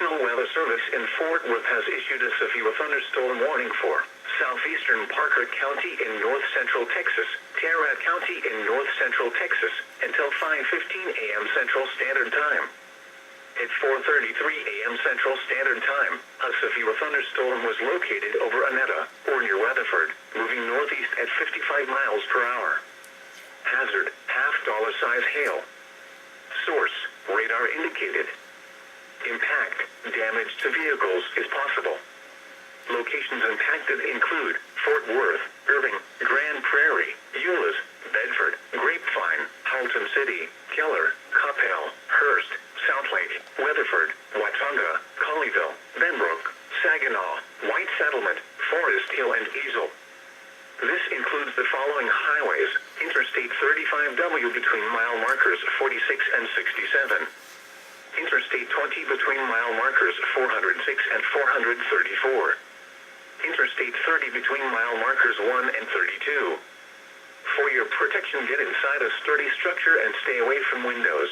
National Weather Service in Fort Worth has issued a severe thunderstorm warning for southeastern Parker County in north-central Texas, Tarrant County in north-central Texas, until 5:15 a.m. Central Standard Time. At 4:33 a.m. Central Standard Time, a severe thunderstorm was located over Annetta, or near Weatherford, moving northeast at 55 miles per hour. Hazard, half-dollar-size hail. Source, radar indicated. Impact, damage to vehicles is possible. Locations impacted include Fort Worth, Irving, Grand Prairie, Euless, Bedford, Grapevine, Halton City, Keller, Coppell, Hearst, Southlake, Weatherford, Watauga, Colleyville, Benbrook, Saginaw, White Settlement, Forest Hill and Easel. This includes the following highways: Interstate 35W between mile markers 46 and 67. Interstate 20 between mile markers 406 and 434. Interstate 30 between mile markers 1 and 32. For your protection, get inside a sturdy structure and stay away from windows.